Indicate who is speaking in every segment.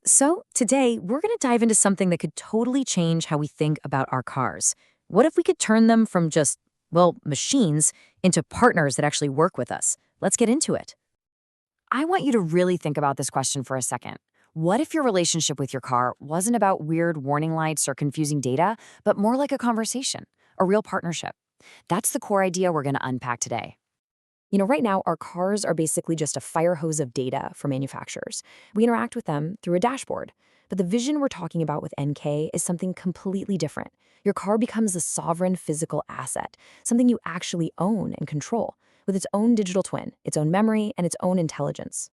Speaker 1: So, today we're going to dive into something that could totally change how we think about our cars. What if we could turn them from just, well, machines into partners that actually work with us? Let's get into it. I want you to really think about this question for a second. What if your relationship with your car wasn't about weird warning lights or confusing data, but more like a conversation, a real partnership? That's the core idea we're going to unpack today. Right now, our cars are basically just a fire hose of data for manufacturers. We interact with them through a dashboard. But the vision we're talking about with NK is something completely different. Your car becomes a sovereign physical asset, something you actually own and control, with its own digital twin, its own memory, and its own intelligence.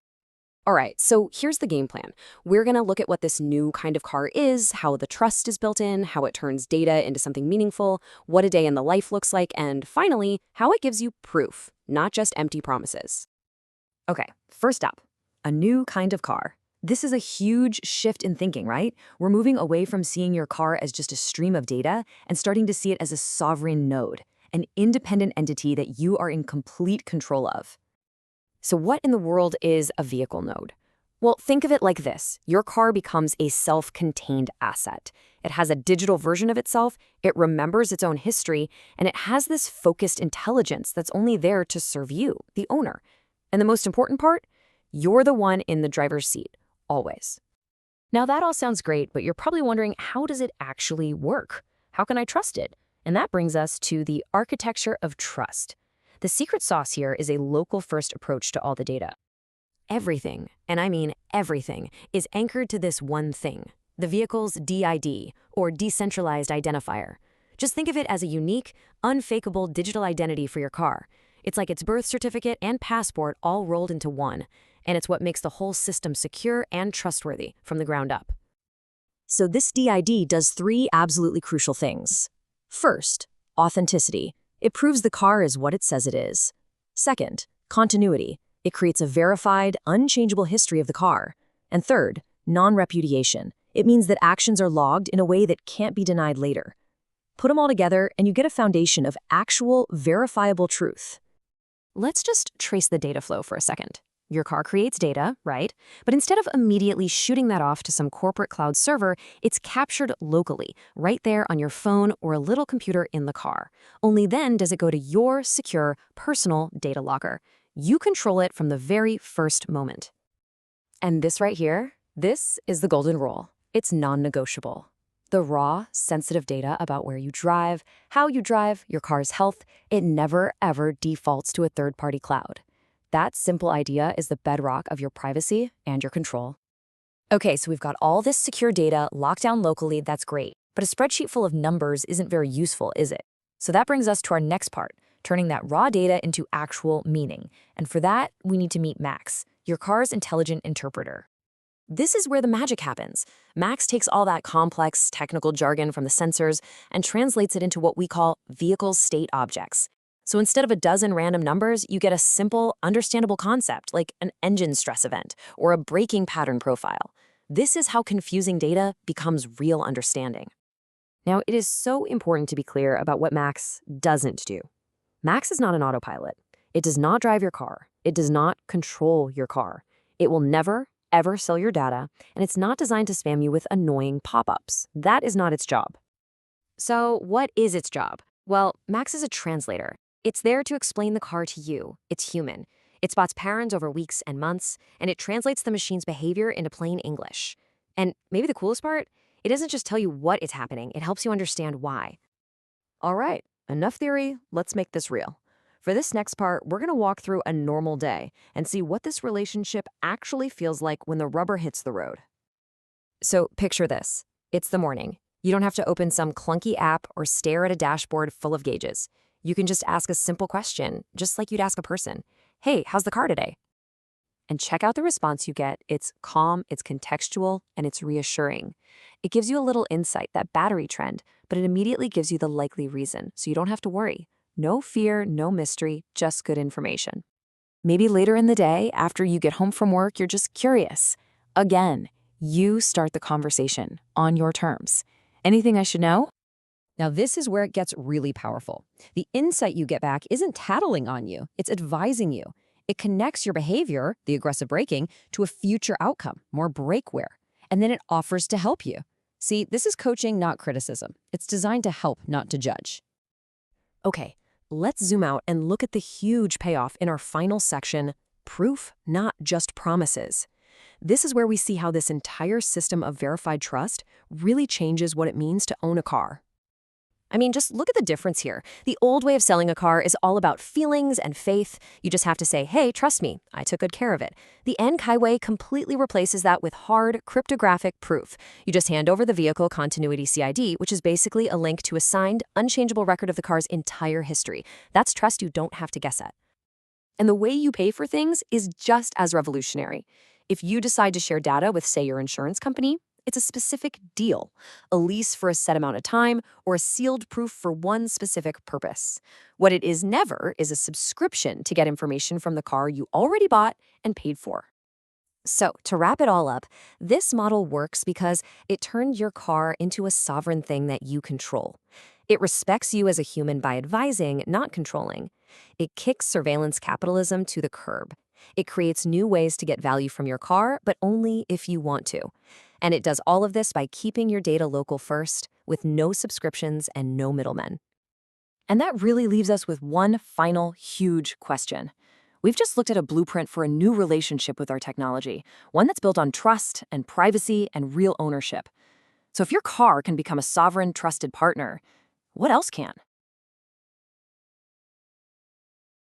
Speaker 2: All right, so here's the game plan. We're going to look at what this new kind of car is, how the trust is built in, how it turns data into something meaningful, what a day in the life looks like, and finally, how it gives you proof, not just empty promises.
Speaker 1: Okay, first up, a new kind of car. This is a huge shift in thinking, right? We're moving away from seeing your car as just a stream of data and starting to see it as a sovereign node, an independent entity that you are in complete control of.
Speaker 2: So what in the world is a vehicle node? Well, think of it like this. Your car becomes a self-contained asset. It has a digital version of itself, it remembers its own history, and it has this focused intelligence that's only there to serve you, the owner. And the most important part? You're the one in the driver's seat, always. Now that all sounds great, but you're probably wondering, how does it actually work? How can I trust it? And that brings us to the architecture of trust. The secret sauce here is a local-first approach to all the data. Everything, and I mean everything, is anchored to this one thing, the vehicle's DID, or decentralized identifier. Just think of it as a unique, unfakeable digital identity for your car. It's like its birth certificate and passport all rolled into one, and it's what makes the whole system secure and trustworthy from the ground up.
Speaker 1: So this DID does three absolutely crucial things. First, authenticity. It proves the car is what it says it is. Second, continuity. It creates a verified, unchangeable history of the car. And third, non-repudiation. It means that actions are logged in a way that can't be denied later. Put them all together and you get a foundation of actual, verifiable truth.
Speaker 2: Let's just trace the data flow for a second. Your car creates data, right? But instead of immediately shooting that off to some corporate cloud server, it's captured locally, right there on your phone or a little computer in the car. Only then does it go to your secure, personal data locker. You control it from the very first moment. And this right here, this is the golden rule. It's non-negotiable. The raw, sensitive data about where you drive, how you drive, your car's health, it never, ever defaults to a third-party cloud. That simple idea is the bedrock of your privacy and your control. Okay, so we've got all this secure data locked down locally, that's great. But a spreadsheet full of numbers isn't very useful, is it? So that brings us to our next part, turning that raw data into actual meaning. And for that, we need to meet Max, your car's intelligent interpreter. This is where the magic happens. Max takes all that complex technical jargon from the sensors and translates it into what we call vehicle state objects. So instead of a dozen random numbers, you get a simple, understandable concept like an engine stress event or a braking pattern profile. This is how confusing data becomes real understanding. Now, it is so important to be clear about what Max doesn't do. Max is not an autopilot. It does not drive your car. It does not control your car. It will never, ever sell your data, and it's not designed to spam you with annoying pop-ups. That is not its job. So what is its job? Well, Max is a translator. It's there to explain the car to you. It's human. It spots patterns over weeks and months, and it translates the machine's behavior into plain English. And maybe the coolest part? It doesn't just tell you what is happening, it helps you understand why. All right, enough theory, let's make this real. For this next part, we're going to walk through a normal day and see what this relationship actually feels like when the rubber hits the road. So picture this. It's the morning. You don't have to open some clunky app or stare at a dashboard full of gauges. You can just ask a simple question, just like you'd ask a person. Hey, how's the car today? And check out the response you get. It's calm, it's contextual, and it's reassuring. It gives you a little insight, that battery trend, but it immediately gives you the likely reason, so you don't have to worry. No fear, no mystery, just good information. Maybe later in the day, after you get home from work, you're just curious. Again, you start the conversation on your terms. Anything I should know? Now, this is where it gets really powerful. The insight you get back isn't tattling on you, it's advising you. It connects your behavior, the aggressive braking, to a future outcome, more brake wear. and then it offers to help you. See, this is coaching, not criticism. It's designed to help, not to judge. Okay, let's zoom out and look at the huge payoff in our final section, proof, not just promises. This is where we see how this entire system of verified trust really changes what it means to own a car. I mean, just look at the difference here. The old way of selling a car is all about feelings and faith. You just have to say, hey, trust me, I took good care of it. The NKai way completely replaces that with hard, cryptographic proof. You just hand over the Vehicle Continuity CID, which is basically a link to a signed, unchangeable record of the car's entire history. That's trust you don't have to guess at. And the way you pay for things is just as revolutionary. If you decide to share data with, say, your insurance company, it's a specific deal, a lease for a set amount of time, or a sealed proof for one specific purpose. What it is never is a subscription to get information from the car you already bought and paid for. So, to wrap it all up, this model works because it turned your car into a sovereign thing that you control. It respects you as a human by advising, not controlling. It kicks surveillance capitalism to the curb. It creates new ways to get value from your car, but only if you want to. And it does all of this by keeping your data local first, with no subscriptions and no middlemen. And that really leaves us with one final huge question. We've just looked at a blueprint for a new relationship with our technology, one that's built on trust and privacy and real ownership. So if your car can become a sovereign, trusted partner, what else can?